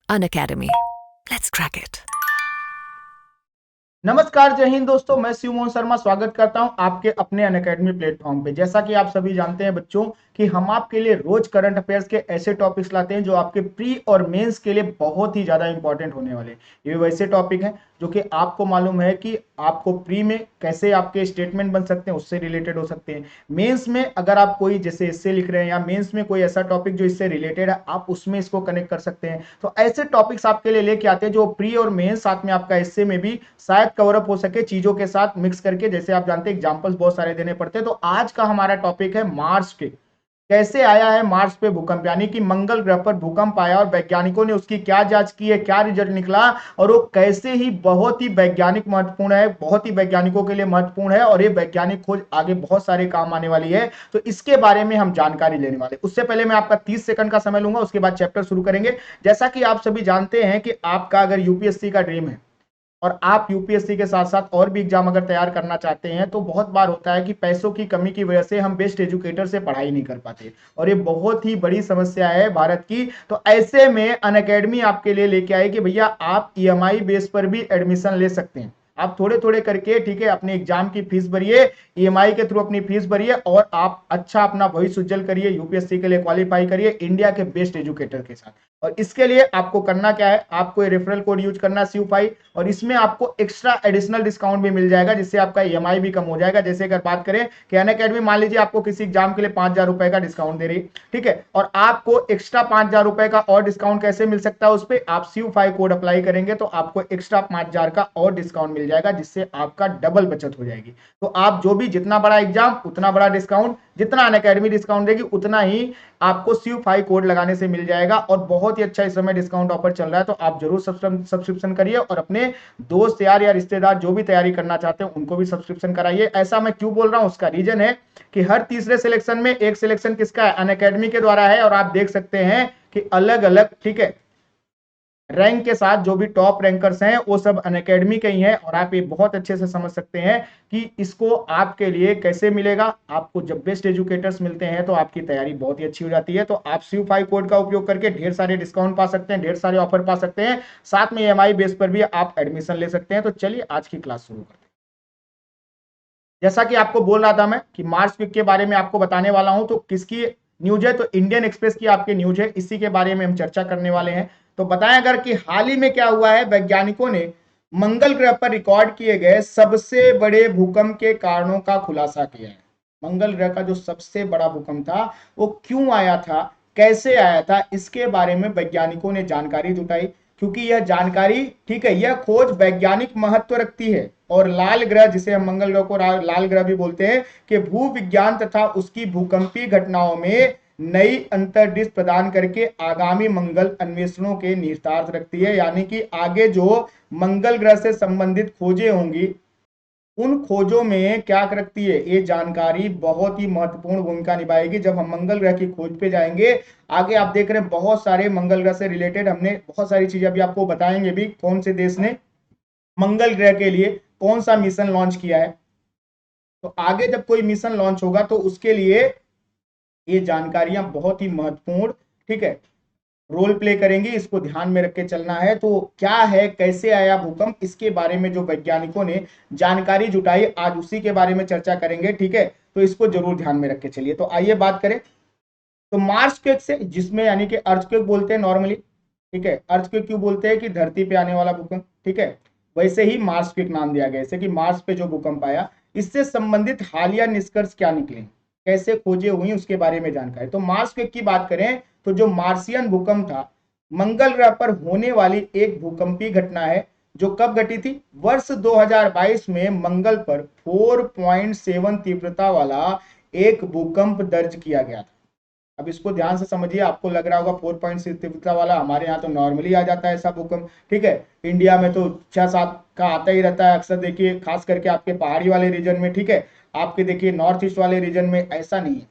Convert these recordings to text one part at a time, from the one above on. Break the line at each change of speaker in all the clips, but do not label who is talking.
Unacademy. Let's crack it.
नमस्कार, जय हिंद दोस्तों। मैं शिव मोहन शर्मा स्वागत करता हूं आपके अपने अनअकैडमी प्लेटफॉर्म पे। जैसा कि आप सभी जानते हैं बच्चों कि हम आपके लिए रोज करंट अफेयर्स के ऐसे टॉपिक्स लाते हैं जो आपके प्री और मेंस के लिए बहुत ही ज्यादा इंपॉर्टेंट होने वाले हैं। ये वैसे टॉपिक हैं जो कि आपको मालूम है कि आपको प्री में कैसे आपके स्टेटमेंट बन सकते हैं, उससे रिलेटेड हो सकते हैं। मेंस में अगर आप कोई जैसे इससे लिख रहे हैं या मेंस में कोई ऐसा टॉपिक जो इससे रिलेटेड है, आप उसमें इसको कनेक्ट कर सकते हैं। तो ऐसे टॉपिक्स आपके लिए लेके आते हैं जो प्री और मेंस साथ में आपका हिस्से में भी शायद कवर अप हो सके चीजों के साथ मिक्स करके। जैसे आप जानते हैं एग्जांपल्स बहुत सारे देने पड़ते हैं। तो आज का हमारा टॉपिक है मार्स के कैसे आया है मार्स पे भूकंप, यानी कि मंगल ग्रह पर भूकंप आया और वैज्ञानिकों ने उसकी क्या जांच की है, क्या रिजल्ट निकला और वो कैसे ही बहुत ही वैज्ञानिक महत्वपूर्ण है, बहुत ही वैज्ञानिकों के लिए महत्वपूर्ण है और ये वैज्ञानिक खोज आगे बहुत सारे काम आने वाली है। तो इसके बारे में हम जानकारी लेने वाले। उससे पहले मैं आपका 30 सेकंड का समय लूंगा, उसके बाद चैप्टर शुरू करेंगे। जैसा कि आप सभी जानते हैं कि आपका अगर यूपीएससी का ड्रीम है और आप यूपीएससी के साथ साथ और भी एग्जाम अगर तैयार करना चाहते हैं, तो बहुत बार होता है कि पैसों की कमी की वजह से हम बेस्ट एजुकेटर से पढ़ाई नहीं कर पाते और ये बहुत ही बड़ी समस्या है भारत की। तो ऐसे में अनअकैडमी आपके लिए लेके आए कि भैया आप ईएमआई बेस पर भी एडमिशन ले सकते हैं। आप थोड़े थोड़े करके, ठीक है, अपने एग्जाम की फीस भरिए, ईएमआई के थ्रू अपनी फीस भरिए और आप अच्छा अपना भविष्य उज्जवल करिए, यूपीएससी के लिए क्वालिफाई करिए इंडिया के बेस्ट एजुकेटर के साथ। और इसके लिए आपको करना क्या है, आपको रेफरल कोड यूज करना शिव5 और इसमें आपको एक्स्ट्रा एडिशनल डिस्काउंट भी मिल जाएगा जिससे आपका ईएमआई भी कम हो जाएगा। जैसे अगर बात करें कि अनअकैडमी मान लीजिए आपको किसी एग्जाम के लिए 5,000 रुपए का डिस्काउंट दे रही है, ठीक है, और आपको एक्स्ट्रा 5,000 रुपए का और डिस्काउंट कैसे मिल सकता है, उस पर आप शिव5 कोड अप्लाई करेंगे तो आपको एक्स्ट्रा 5,000 का और डिस्काउंट मिल जाएगा जिससे आपका डबल बचत हो जाएगी। तो आप जो भी जितना बड़ा एग्जाम उतना बड़ा डिस्काउंट, जितना अनअकैडमी डिस्काउंट देगी उतना ही आपको शिव5 कोड लगाने से मिल जाएगा। और बहुत ही अच्छा इस समय डिस्काउंट ऑफर चल रहा है, तो आप जरूर सब्सक्रिप्शन करिए और अपने दोस्त यार या रिश्तेदार जो भी तैयारी करना चाहते हैं उनको भी सब्सक्रिप्शन कराइए। ऐसा मैं क्यों बोल रहा हूं, उसका रीजन है कि हर तीसरे सिलेक्शन में एक सिलेक्शन किसका है, अनअकैडमी के द्वारा है। और आप देख सकते हैं कि अलग अलग, ठीक है, रैंक के साथ जो भी टॉप रैंकर्स हैं वो सब अनअकैडमी के ही हैं। और आप ये बहुत अच्छे से समझ सकते हैं कि इसको आपके लिए कैसे मिलेगा। आपको जब बेस्ट एजुकेटर्स मिलते हैं तो आपकी तैयारी बहुत ही अच्छी हो जाती है। तो आप शिव5 कोड का उपयोग करके ढेर सारे डिस्काउंट पा सकते हैं, ढेर सारे ऑफर पा सकते हैं, साथ में ईएमआई बेस पर भी आप एडमिशन ले सकते हैं। तो चलिए आज की क्लास शुरू करते हैं। जैसा कि आपको बोल रहा था मैं कि मार्स वीक के बारे में आपको बताने वाला हूं। तो किसकी न्यूज है, तो इंडियन एक्सप्रेस की आपकी न्यूज है, इसी के बारे में हम चर्चा करने वाले हैं। तो बताएं अगर कि हाल ही में क्या हुआ है, वैज्ञानिकों ने मंगल ग्रह पर रिकॉर्ड किए गए सबसे बड़े भूकंप के कारणों का खुलासा किया है। मंगल ग्रह का जो सबसे बड़ा भूकंप था वो क्यों आया था, कैसे आया था, इसके बारे में वैज्ञानिकों ने जानकारी जुटाई। क्योंकि यह जानकारी, ठीक है, यह खोज वैज्ञानिक महत्व रखती है और लाल ग्रह, जिसे हम मंगल ग्रह को लाल ग्रह भी बोलते हैं, कि भू विज्ञान तथा उसकी भूकंपीय घटनाओं में नई अंतर्दृष्टि प्रदान करके आगामी मंगल अन्वेषणों के निहितार्थ रखती है। यानी कि आगे जो मंगल ग्रह से संबंधित खोजें होंगी उन खोजों में क्या रखती है, ये जानकारी बहुत ही महत्वपूर्ण भूमिका निभाएगी जब हम मंगल ग्रह की खोज पे जाएंगे। आगे आप देख रहे हैं बहुत सारे मंगल ग्रह से रिलेटेड हमने बहुत सारी चीजें अभी आपको बताएंगे भी, कौन से देश ने मंगल ग्रह के लिए कौन सा मिशन लॉन्च किया है। तो आगे जब कोई मिशन लॉन्च होगा तो उसके लिए ये जानकारियां बहुत ही महत्वपूर्ण, ठीक है, रोल प्ले करेंगे। इसको ध्यान में रख के चलना है। तो क्या है, कैसे आया भूकंप, इसके बारे में जो वैज्ञानिकों ने जानकारी जुटाई आज उसी के बारे में चर्चा करेंगे, ठीक है। तो इसको जरूर ध्यान में रख के चलिए। तो आइए बात करें। तो मार्स क्वेक से, जिसमें यानी कि अर्थक्वेक बोलते हैं नॉर्मली, ठीक है, अर्थक्वेक क्यों बोलते हैं कि धरती पे आने वाला भूकंप, ठीक है, वैसे ही मार्स क्वेक नाम दिया गया। जैसे कि मार्स पे जो भूकंप आया, इससे संबंधित हालिया निष्कर्ष क्या निकले, कैसे खोजे हुई उसके बारे में जानकारी। तो मार्स क्वेक की बात करें तो जो मार्सियन भूकंप था, मंगल ग्रह पर होने वाली एक भूकंपीय घटना है जो कब घटी थी, वर्ष 2022 में मंगल पर 4.7 तीव्रता वाला एक भूकंप दर्ज किया गया था। अब इसको ध्यान से समझिए, आपको लग रहा होगा 4.6 तीव्रता वाला, हमारे यहाँ तो नॉर्मली आ जाता है ऐसा भूकंप, ठीक है, इंडिया में तो 6-7 का आता ही रहता है अक्सर। देखिए खास करके आपके पहाड़ी वाले रीजन में, ठीक है, आपके देखिए नॉर्थ ईस्ट वाले रीजन में ऐसा नहीं है।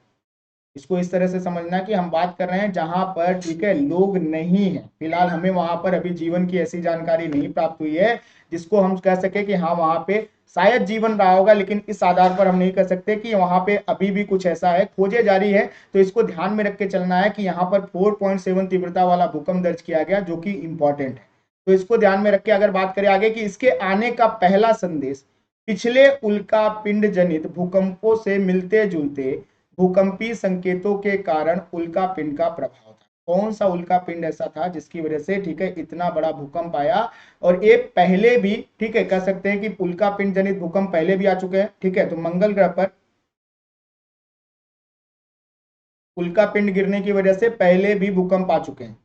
इसको इस तरह से समझना कि हम बात कर रहे हैं जहां पर, ठीक है, लोग नहीं है, फिलहाल हमें वहां पर अभी जीवन की ऐसी जानकारी नहीं प्राप्त हुई है जिसको हम कह सके कि हाँ वहां पे शायद जीवन रहा होगा, लेकिन इस आधार पर हम नहीं कह सकते कि वहां पे अभी भी कुछ ऐसा है, खोजे जारी है। तो इसको ध्यान में रख के चलना है कि यहाँ पर 4.7 तीव्रता वाला भूकंप दर्ज किया गया, जो कि इंपॉर्टेंट है। तो इसको ध्यान में रख के अगर बात करें आगे कि इसके आने का पहला संदेश पिछले उल्का पिंड जनित भूकंपों से मिलते जुलते भूकंपीय संकेतों के कारण उल्का पिंड का प्रभाव था। कौन सा उल्का पिंड ऐसा था जिसकी वजह से, ठीक है, इतना बड़ा भूकंप आया? और ये पहले भी, ठीक है, कह सकते हैं कि उल्का पिंड जनित भूकंप पहले भी आ चुके हैं, ठीक है। तो मंगल ग्रह पर उल्का पिंड गिरने की वजह से पहले भी भूकंप आ चुके हैं,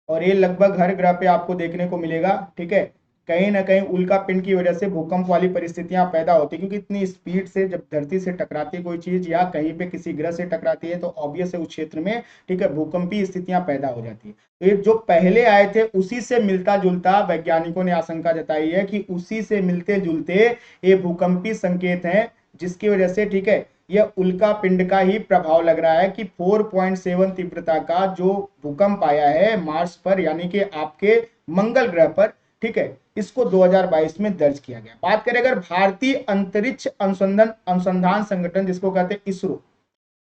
और ये लगभग हर ग्रह पे आपको देखने को मिलेगा, ठीक है। कहीं ना कहीं उल्का पिंड की वजह से भूकंप वाली परिस्थितियां पैदा होती, क्योंकि इतनी स्पीड से जब धरती से टकराती है कोई चीज या कहीं पे किसी ग्रह से टकराती है तो ऑब्वियस है उस क्षेत्र में, ठीक है, भूकंपीय स्थितियां पैदा हो जाती है। तो ये जो पहले आए थे उसी से मिलता जुलता वैज्ञानिकों ने आशंका जताई है कि उसी से मिलते जुलते ये भूकंपीय संकेत हैं, जिसकी वजह से, ठीक है, यह उल्का पिंड का ही प्रभाव लग रहा है कि 4.7 तीव्रता का जो भूकंप आया है मार्स पर, यानी कि आपके मंगल ग्रह पर, ठीक है, इसको 2022 में दर्ज किया गया। बात करें अगर भारतीय अंतरिक्ष अनुसंधान अनुसंधान संगठन, जिसको कहते हैं ISRO,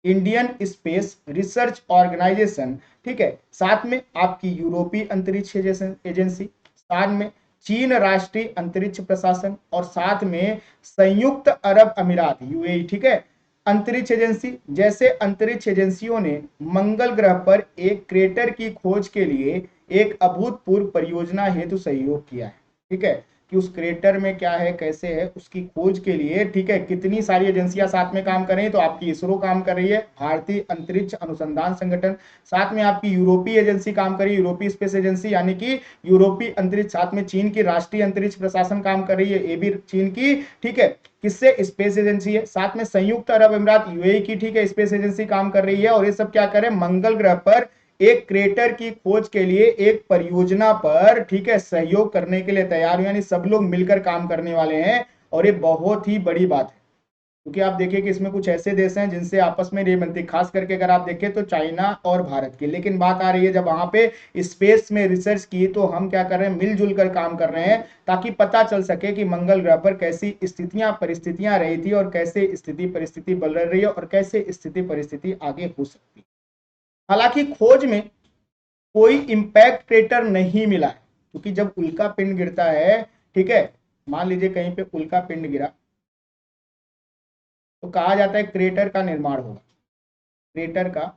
Indian Space Research Organisation, ठीक है, साथ में आपकी यूरोपीय अंतरिक्ष एजेंसी, साथ में चीन राष्ट्रीय अंतरिक्ष प्रशासन, और साथ में संयुक्त अरब अमीरात यूएई, ठीक है, अंतरिक्ष एजेंसी जैसे अंतरिक्ष एजेंसियों ने मंगल ग्रह पर एक क्रेटर की खोज के लिए एक अभूतपूर्व परियोजना हेतु सहयोग किया है, ठीक है, कि उस क्रेटर में क्या है, कैसे है, उसकी खोज के लिए, ठीक है, कितनी सारी एजेंसियां साथ में काम कर रही है। तो आपकी इसरो काम कर रही है, भारतीय अंतरिक्ष अनुसंधान संगठन, साथ में आपकी यूरोपीय एजेंसी काम कर रही है, यूरोपीय स्पेस एजेंसी, यानी कि यूरोपीय अंतरिक्ष, साथ में चीन की राष्ट्रीय अंतरिक्ष प्रशासन काम कर रही है, ये भी चीन की, ठीक है, किससे, स्पेस एजेंसी है, साथ में संयुक्त अरब अमीरात यूएई की, ठीक है, स्पेस एजेंसी काम कर रही है। और ये सब क्या करे, मंगल ग्रह पर एक क्रेटर की खोज के लिए एक परियोजना पर, ठीक है, सहयोग करने के लिए तैयार हुए, यानी सब लोग मिलकर काम करने वाले हैं। और ये बहुत ही बड़ी बात है, क्योंकि आप देखिए कि इसमें कुछ ऐसे देश हैं जिनसे आपस में नहीं बनती, खास करके अगर आप देखें तो चाइना और भारत की। लेकिन बात आ रही है जब वहां पे स्पेस में रिसर्च की, तो हम क्या कर रहे हैं, मिलजुल कर काम कर रहे हैं, ताकि पता चल सके कि मंगल ग्रह पर कैसी स्थितियां परिस्थितियां रही थी, और कैसे स्थिति परिस्थिति बदल रही है, और कैसे स्थिति परिस्थिति आगे हो सकती है। हालांकि खोज में कोई इंपैक्ट क्रेटर नहीं मिला है, क्योंकि जब उल्का पिंड गिरता है, ठीक है, मान लीजिए कहीं पे उल्का पिंड गिरा, तो कहा जाता है क्रेटर का निर्माण होगा, क्रेटर का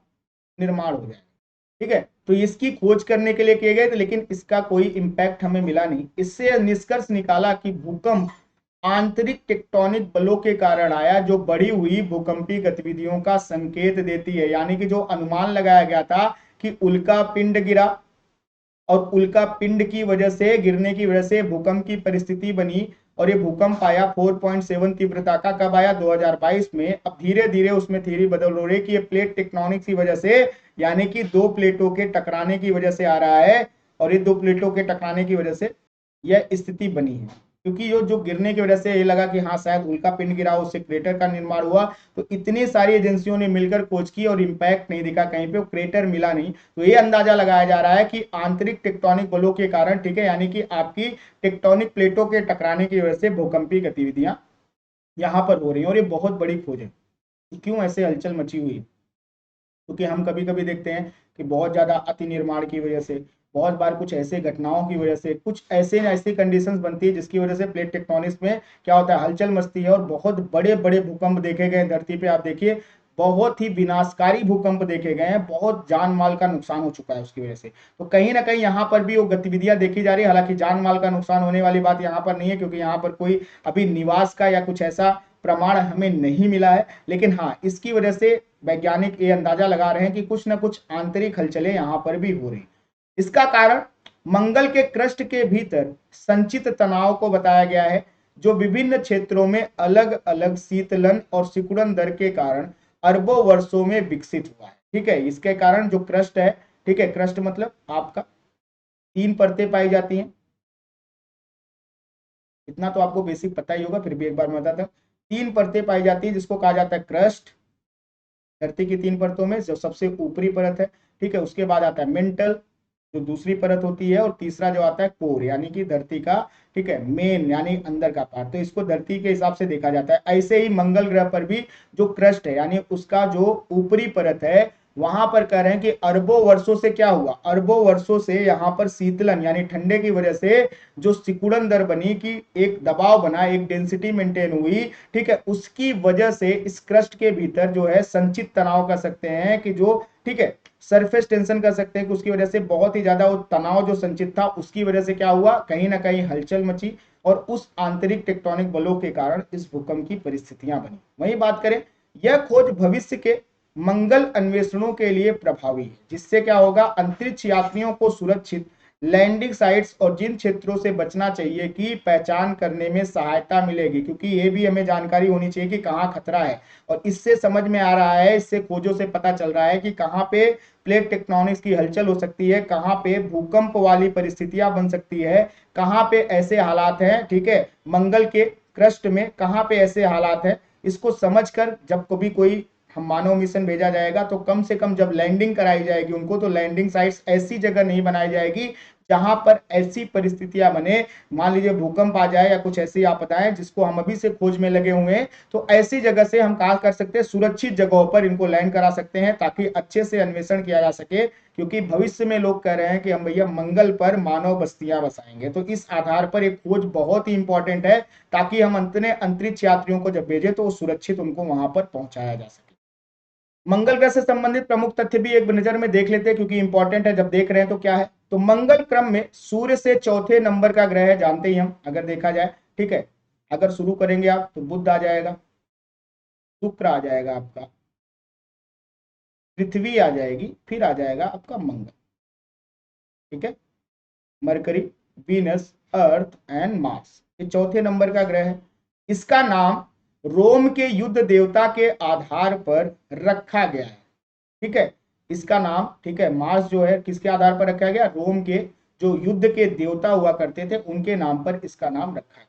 निर्माण हो जाएगा, ठीक है। तो इसकी खोज करने के लिए किए गए थे, लेकिन इसका कोई इंपैक्ट हमें मिला नहीं। इससे निष्कर्ष निकाला कि भूकंप आंतरिक टेक्टोनिक बलों के कारण आया, जो बढ़ी हुई भूकंपीय गतिविधियों का संकेत देती है। यानी कि जो अनुमान लगाया गया था कि उल्का पिंड गिरा, और उल्का पिंड की वजह से, गिरने की वजह से भूकंप की परिस्थिति बनी, और ये भूकंप आया 4.7 तीव्रता का, कब आया, 2022 में। अब धीरे धीरे उसमें थ्योरी बदल हो रही है कि ये प्लेट टेक्टोनिक्स की वजह से, यानी कि दो प्लेटों के टकराने की वजह से आ रहा है, और ये दो प्लेटों के टकराने की वजह से यह स्थिति बनी है। क्योंकि जो जो गिरने की वजह से ये लगा कि हाँ शायद उल्का पिंड गिरा, उससे क्रेटर का निर्माण हुआ, तो इतनी सारी एजेंसियों ने मिलकर खोज की और इंपैक्ट नहीं दिखा कहीं पे, क्रेटर मिला नहीं। तो ये अंदाजा लगाया जा रहा है कि आंतरिक टेक्टोनिक बलों के कारण, ठीक है, यानी कि आपकी टेक्टोनिक प्लेटों के टकराने की वजह से भूकंपीय गतिविधियां यहाँ पर हो रही हैं। और ये बहुत बड़ी खोज है। क्यों ऐसे हलचल मची हुई है? क्योंकि हम कभी कभी देखते हैं कि बहुत ज्यादा अति निर्माण की वजह से, बहुत बार कुछ ऐसे घटनाओं की वजह से, कुछ ऐसे ऐसी कंडीशंस बनती है जिसकी वजह से प्लेट टेक्टोनिक्स में क्या होता है, हलचल मचती है, और बहुत बड़े बड़े भूकंप देखे गए धरती पे। आप देखिए बहुत ही विनाशकारी भूकंप देखे गए हैं, बहुत जान माल का नुकसान हो चुका है उसकी वजह से। तो कहीं ना कहीं यहाँ पर भी वो गतिविधियां देखी जा रही है। हालांकि जान माल का नुकसान होने वाली बात यहाँ पर नहीं है, क्योंकि यहाँ पर कोई अभी निवास का या कुछ ऐसा प्रमाण हमें नहीं मिला है। लेकिन हाँ, इसकी वजह से वैज्ञानिक ये अंदाजा लगा रहे हैं कि कुछ ना कुछ आंतरिक हलचलें यहाँ पर भी हो रही। इसका कारण मंगल के क्रस्ट के भीतर संचित तनाव को बताया गया है, जो विभिन्न क्षेत्रों में अलग अलग शीतलन और सिकुड़न दर के कारण अरबों वर्षों में विकसित हुआ है, ठीक है। इसके कारण जो क्रस्ट है, ठीक है, क्रस्ट मतलब आपका 3 परतें पाई जाती हैं, इतना तो आपको बेसिक पता ही होगा, फिर भी एक बार मैं बताता हूँ। 3 परतें पाई जाती है जिसको कहा जाता है क्रस्ट, धरती की 3 परतों में जो सबसे ऊपरी परत है, ठीक है, उसके बाद आता है मेंटल जो दूसरी परत होती है, और तीसरा जो आता है कोर यानी कि धरती का, ठीक है, मेन यानी अंदर का पार्ट। तो इसको धरती के हिसाब से देखा जाता है। ऐसे ही मंगल ग्रह पर भी जो क्रस्ट है यानी उसका जो ऊपरी परत है, वहां पर कह रहे हैं कि अरबों वर्षों से क्या हुआ, अरबों वर्षों से यहां पर शीतलन यानी ठंडे की वजह से जो सिकुड़न दर बनी, कि एक दबाव बना, एक डेंसिटी मेंटेन हुई, ठीक है, उसकी वजह से इस क्रस्ट के भीतर जो है संचित तनाव कर सकते हैं कि जो, ठीक है, सरफेस टेंशन कर सकते हैं कि उसकी वजह से बहुत ही ज्यादा वो तनाव जो संचित था उसकी वजह से क्या हुआ, कहीं ना कहीं हलचल मची, और उस आंतरिक टेक्टोनिक बलों के कारण इस भूकंप की परिस्थितियां बनी। वही बात करें, यह खोज भविष्य के मंगल अन्वेषणों के लिए प्रभावी है, जिससे क्या होगा, अंतरिक्ष यात्रियों को सुरक्षित लैंडिंग साइट्स और जिन क्षेत्रों से बचना चाहिए की पहचान करने में सहायता मिलेगी, क्योंकि ये भी हमें जानकारी होनी चाहिए कि कहाँ खतरा है। और इससे समझ में आ रहा है, इससे खोजों से पता चल रहा है कि कहाँ पे प्लेट टेक्टोनिक्स की हलचल हो सकती है, कहाँ पे भूकंप वाली परिस्थितियां बन सकती है, कहाँ पे ऐसे हालात हैं, ठीक है, मंगल के क्रस्ट में कहाँ पे ऐसे हालात हैं। इसको समझकर जब कभी कोई हम मानव मिशन भेजा जाएगा तो कम से कम जब लैंडिंग कराई जाएगी उनको, तो लैंडिंग साइट्स ऐसी जगह नहीं बनाई जाएगी जहां पर ऐसी परिस्थितियां बने, मान लीजिए भूकंप आ जाए या कुछ ऐसी आपदाएं जिसको हम अभी से खोज में लगे हुए हैं, तो ऐसी जगह से हम कहा कर सकते हैं सुरक्षित जगहों पर इनको लैंड करा सकते हैं ताकि अच्छे से अन्वेषण किया जा सके। क्योंकि भविष्य में लोग कह रहे हैं कि हम भैया मंगल पर मानव बस्तियां बसाएंगे, तो इस आधार पर एक खोज बहुत ही इंपॉर्टेंट है ताकि हम अंतने अंतरिक्ष यात्रियों को जब भेजें तो वो सुरक्षित उनको वहां पर पहुंचाया जा सके। मंगल ग्रह से संबंधित प्रमुख तथ्य भी एक नजर में देख लेते हैं क्योंकि इंपॉर्टेंट है, जब देख रहे हैं तो क्या है, तो मंगल क्रम में सूर्य से चौथे नंबर का ग्रह है, जानते ही हम, अगर देखा जाए, ठीक है, अगर शुरू करेंगे आप तो बुध आ जाएगा, शुक्र आ जाएगा आपका, पृथ्वी आ जाएगी, फिर आ जाएगा आपका मंगल, ठीक है, mercury, Venus, earth and Mars, ये चौथे नंबर का ग्रह है। इसका नाम रोम के युद्ध देवता के आधार पर रखा गया है, ठीक है, इसका नाम, ठीक है, मार्स जो है किसके आधार पर रखा गया, रोम के जो युद्ध के देवता हुआ करते थे उनके नाम पर इसका नाम रखा गया।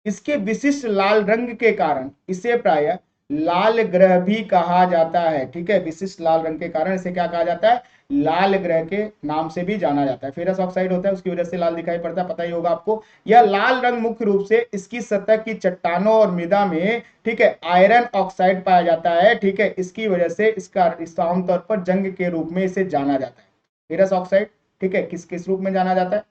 इसके विशिष्ट लाल रंग के कारण इसे प्रायः लाल ग्रह भी कहा जाता है, ठीक है, विशिष्ट लाल रंग के कारण इसे क्या कहा जाता है, लाल ग्रह के नाम से भी जाना जाता है। फेरस ऑक्साइड होता है उसकी वजह से लाल दिखाई पड़ता है, पता ही होगा आपको। यह लाल रंग मुख्य रूप से इसकी सतह की चट्टानों और मृदा में, ठीक है, आयरन ऑक्साइड पाया जाता है, ठीक है, इसकी वजह से इसका आमतौर पर जंग के रूप में इसे जाना जाता है। फेरस ऑक्साइड, ठीक है, किस किस रूप में जाना जाता है,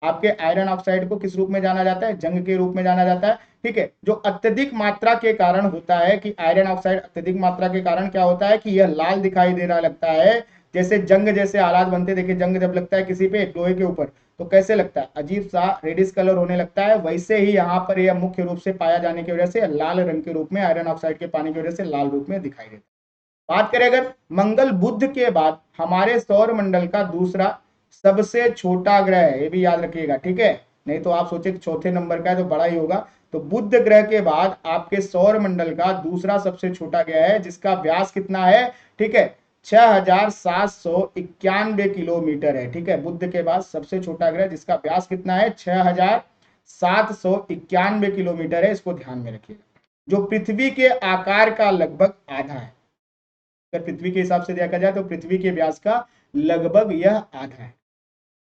आपके आयरन ऑक्साइड को किस रूप में जाना जाता है, जंग के रूप में जाना जाता है, ठीक है, जो अत्यधिक मात्रा के कारण होता है कि आयरन ऑक्साइड अत्यधिक मात्रा के कारण क्या होता है कि यह लाल दिखाई दे रहा लगता है, जैसे जंग जैसे हालात बनते, देखिए जंग जब लगता है किसी पे लोहे के ऊपर तो कैसे लगता है, अजीब सा रेडिश कलर होने लगता है, वैसे ही यहाँ पर यह मुख्य रूप से पाया जाने की वजह से लाल रंग के रूप में आयरन ऑक्साइड के पानी की वजह से लाल रूप में दिखाई देता है। बात करें अगर मंगल बुध के बाद हमारे सौर मंडल का दूसरा सबसे छोटा ग्रह है, ये भी याद रखिएगा, ठीक है, नहीं तो आप सोचे चौथे नंबर का है तो बड़ा ही होगा, तो बुध ग्रह के बाद आपके सौर मंडल का दूसरा सबसे छोटा ग्रह है जिसका व्यास कितना है, ठीक है, 6791 किलोमीटर है, ठीक है, बुध के बाद सबसे छोटा ग्रह जिसका व्यास कितना है 6791 किलोमीटर है, इसको ध्यान में रखिएगा, जो पृथ्वी के आकार का लगभग आधा है। अगर पृथ्वी के हिसाब से देखा जाए तो पृथ्वी के व्यास का लगभग यह आधा है।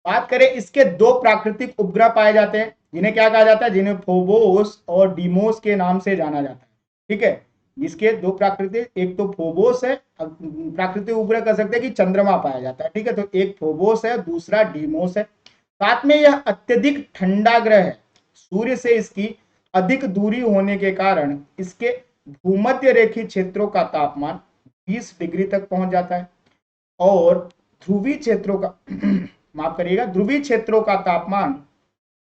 बात करें, इसके दो प्राकृतिक उपग्रह पाए जाते हैं जिन्हें क्या कहा जाता है, जिन्हें फोबोस और डीमोस के नाम से जाना जाता है, ठीक है, इसके दो प्राकृतिक, एक तो फोबोस है, प्राकृतिक उपग्रह कह सकते हैं कि चंद्रमा पाया जाता है, ठीक है, तो एक फोबोस है, दूसरा डीमोस है। साथ में यह अत्यधिक ठंडा ग्रह है, सूर्य से इसकी अधिक दूरी होने के कारण इसके भूमध्य रेखीय क्षेत्रों का तापमान 20 डिग्री तक पहुंच जाता है और ध्रुवीय क्षेत्रों का माफ करिएगा, ध्रुवीय क्षेत्रों का तापमान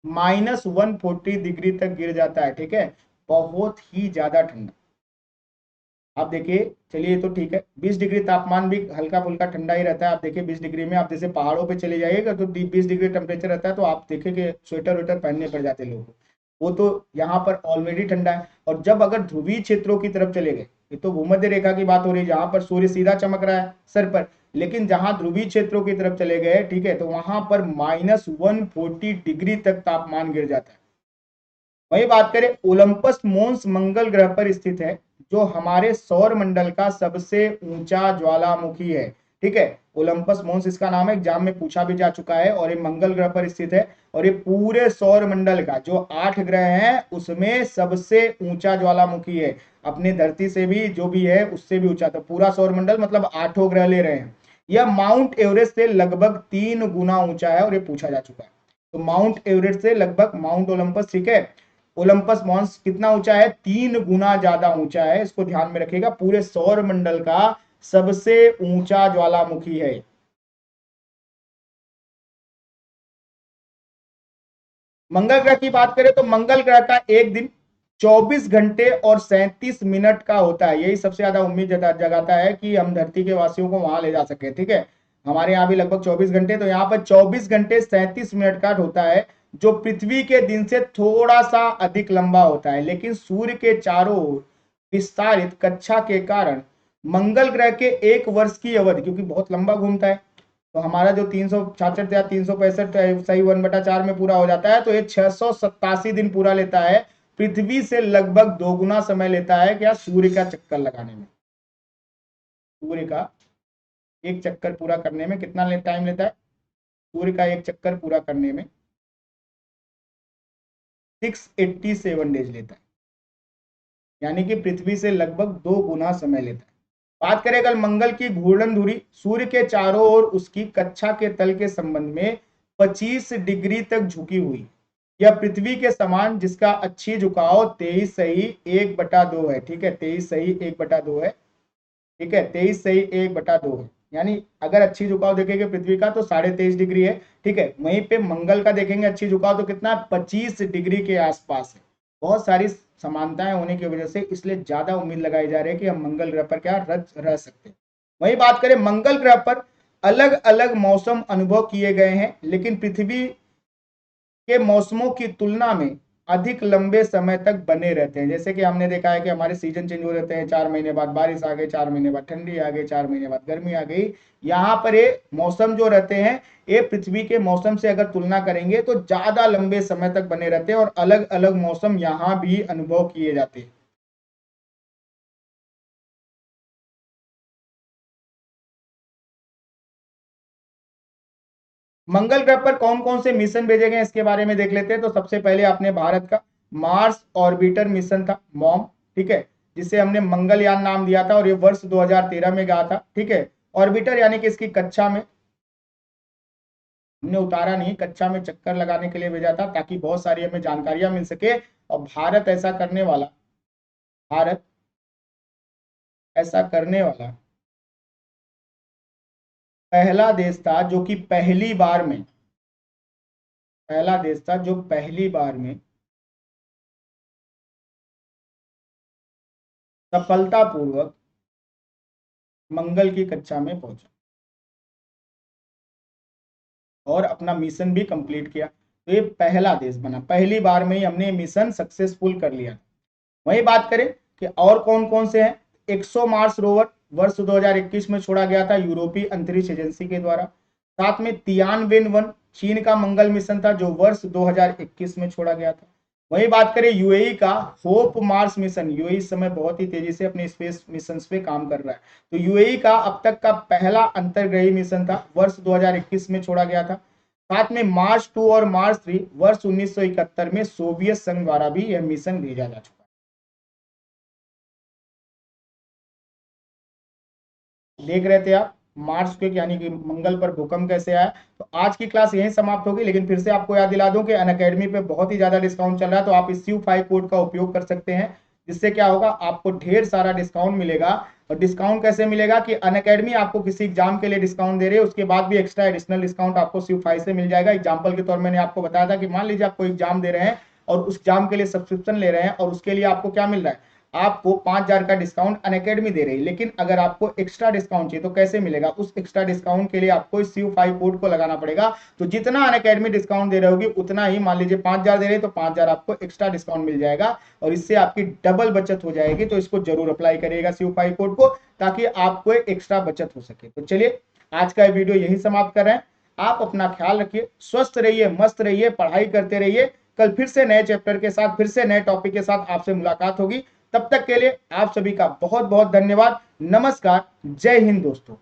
-140 डिग्री तक गिर जाता है, ठीक है, बहुत ही ज्यादा ठंडा। आप देखिए, चलिए तो ठीक है, 20 डिग्री तापमान भी हल्का फुल्का ठंडा ही रहता है। आप देखिए 20 डिग्री में आप जैसे पहाड़ों पे चले जाइएगा तो 20 डिग्री टेम्परेचर रहता है, तो आप देखें कि स्वेटर वेटर पहनने पड़ जाते हैं लोगों को, वो तो यहाँ पर ऑलरेडी ठंडा है। और जब अगर ध्रुवीय क्षेत्रों की तरफ चले गए, ये तो भूमध्य रेखा की बात हो रही है जहां पर सूर्य सीधा चमक रहा है सर पर, लेकिन जहां ध्रुवीय क्षेत्रों की तरफ चले गए, ठीक है, तो वहां पर -140 डिग्री तक तापमान गिर जाता है। वही बात करें, ओलंपस मोन्स मंगल ग्रह पर स्थित है जो हमारे सौर मंडल का सबसे ऊंचा ज्वालामुखी है। ठीक है, ओलंपस मोन्स इसका नाम है, एग्जाम में पूछा भी जा चुका है और ये मंगल ग्रह पर स्थित है और ये पूरे सौर मंडल का जो 8 ग्रह हैं उसमें सबसे ऊंचा ज्वालामुखी है। अपने धरती से भी जो भी है उससे भी ऊंचा, तो पूरा सौर मंडल मतलब 8 ग्रह ले रहे हैं। यह माउंट एवरेस्ट से लगभग 3 गुना ऊंचा है और ये पूछा जा चुका है। तो माउंट एवरेस्ट से लगभग माउंट ओलंपस, ठीक है, ओलंपस मॉन्स कितना ऊंचा है, 3 गुना ज्यादा ऊंचा है। इसको ध्यान में रखिएगा, पूरे सौर मंडल का सबसे ऊंचा ज्वालामुखी है। मंगल ग्रह की बात करें तो मंगल ग्रह का एक दिन 24 घंटे और 37 मिनट का होता है। यही सबसे ज्यादा उम्मीद जगाता है कि हम धरती के वासियों को वहां ले जा सके। ठीक है, हमारे यहाँ भी लगभग 24 घंटे, तो यहाँ पर 24 घंटे 37 मिनट का होता है, जो पृथ्वी के दिन से थोड़ा सा अधिक लंबा होता है। लेकिन सूर्य के चारों ओर विस्तारित कक्षा के कारण मंगल ग्रह के एक वर्ष की अवधि, क्योंकि बहुत लंबा घूमता है, तो हमारा जो 366 या 365 सही 1/4 में पूरा हो जाता है, तो ये 687 दिन पूरा लेता है। पृथ्वी से लगभग 2 गुना समय लेता है क्या, सूर्य का चक्कर लगाने में। सूर्य का एक चक्कर पूरा करने में कितना टाइम लेता है, सूर्य का एक चक्कर पूरा करने में 687 डेज लेता है, यानी कि पृथ्वी से लगभग 2 गुना समय लेता है। बात करें अगर मंगल की घूर्णन धुरी सूर्य के चारों ओर उसकी कक्षा के तल के संबंध में 25 डिग्री तक झुकी हुई, यह पृथ्वी के समान, जिसका अच्छी झुकाव 23 सही 1/2 है। ठीक है, 23 सही 1/2 है। ठीक है, 23 सही 1/2 है, यानी अगर अच्छी झुकाव देखेंगे पृथ्वी का तो 23.5 डिग्री है। ठीक है, वहीं पे मंगल का देखेंगे अच्छी झुकाव तो कितना, 25 डिग्री के आसपास है। बहुत सारी समानताएं होने की वजह से इसलिए ज्यादा उम्मीद लगाई जा रही है कि हम मंगल ग्रह पर क्या रह सकते हैं। वही बात करें, मंगल ग्रह पर अलग अलग मौसम अनुभव किए गए हैं, लेकिन पृथ्वी के मौसमों की तुलना में अधिक लंबे समय तक बने रहते हैं। जैसे कि हमने देखा है कि हमारे सीजन चेंज हो रहते हैं, 4 महीने बाद बारिश आ गई, 4 महीने बाद ठंडी आ गई, 4 महीने बाद गर्मी आ गई। यहाँ पर ये मौसम जो रहते हैं, ये पृथ्वी के मौसम से अगर तुलना करेंगे तो ज्यादा लंबे समय तक बने रहते हैं और अलग अलग मौसम यहाँ भी अनुभव किए जाते हैं। मंगल ग्रह पर कौन कौन से मिशन भेजे गए इसके बारे में देख लेते हैं। तो सबसे पहले अपने भारत का मार्स ऑर्बिटर मिशन था, मॉम, ठीक है, जिसे हमने मंगलयान नाम दिया था और ये वर्ष 2013 में गया था। ठीक है, ऑर्बिटर यानी कि इसकी कक्षा में हमने उतारा नहीं, कक्षा में चक्कर लगाने के लिए भेजा था, ताकि बहुत सारी हमें जानकारियां मिल सके। और भारत ऐसा करने वाला पहला देश था जो कि पहला देश था जो पहली बार में सफलतापूर्वक मंगल की कक्षा में पहुंचा और अपना मिशन भी कंप्लीट किया। तो ये पहला देश बना, पहली बार में ही हमने मिशन सक्सेसफुल कर लिया। वही बात करें कि और कौन कौन से हैं, 100 मार्स रोवर वर्ष 2021 में छोड़ा गया था यूरोपीय अंतरिक्ष एजेंसी के द्वारा। साथ में तियानवेन-1 चीन का मंगल मिशन था जो वर्ष 2021 में छोड़ा गया था। वही बात करें यूएई का होप मार्स मिशन, यूएई इस समय बहुत ही तेजी से अपने स्पेस मिशन पे काम कर रहा है। तो यूएई का अब तक का पहला अंतर्ग्रही मिशन था, वर्ष 2021 में छोड़ा गया था। साथ में मार्स 2 और मार्स 3 वर्ष 1971 में सोवियत संघ द्वारा भी यह मिशन भेजा जा चुका है। देख रहे थे आप मार्स के यानी कि मंगल पर भूकंप कैसे आया। तो आज की क्लास यहीं समाप्त होगी, लेकिन फिर से आपको याद दिला दूं कि अनअकैडमी पे बहुत ही ज्यादा डिस्काउंट चल रहा है, तो आप इस SIU5 कोड का उपयोग कर सकते हैं, जिससे क्या होगा, आपको ढेर सारा डिस्काउंट मिलेगा। और डिस्काउंट कैसे मिलेगा कि अनअकैडमी आपको किसी एग्जाम के लिए डिस्काउंट दे रही है, उसके बाद भी एक्स्ट्रा एडिशनल डिस्काउंट आपको SIU5 से मिल जाएगा। एग्जाम्पल के तौर मैंने आपको बताया था कि मान लीजिए आप कोई एग्जाम दे रहे हैं और उस एग्जाम के लिए सब्सक्रिप्शन ले रहे हैं और उसके लिए आपको क्या मिल रहा है, आपको 5,000 का डिस्काउंट अनअकैडमी दे रही है। लेकिन अगर आपको एक्स्ट्रा डिस्काउंट चाहिए तो कैसे मिलेगा, उस एक्स्ट्रा डिस्काउंट के लिए आपको इस SIU5 कोड को लगाना पड़ेगा। तो जितना अनअकैडमी डिस्काउंट दे रही होगी उतना ही, मान लीजिए 5,000 दे रही है तो 5,000 आपको एक्स्ट्रा डिस्काउंट मिल जाएगा और इससे आपकी डबल बचत हो जाएगी। तो इसको जरूर अप्लाई करिएगा SIU5 कोड को, ताकि आपको एक्स्ट्रा बचत हो सके। तो चलिए आज का वीडियो यही समाप्त कर रहे हैं। आप अपना ख्याल रखिए, स्वस्थ रहिए, मस्त रहिए, पढ़ाई करते रहिए। कल फिर से नए चैप्टर के साथ, फिर से नए टॉपिक के साथ आपसे मुलाकात होगी। तब तक के लिए आप सभी का बहुत बहुत धन्यवाद। नमस्कार, जय हिंद दोस्तों।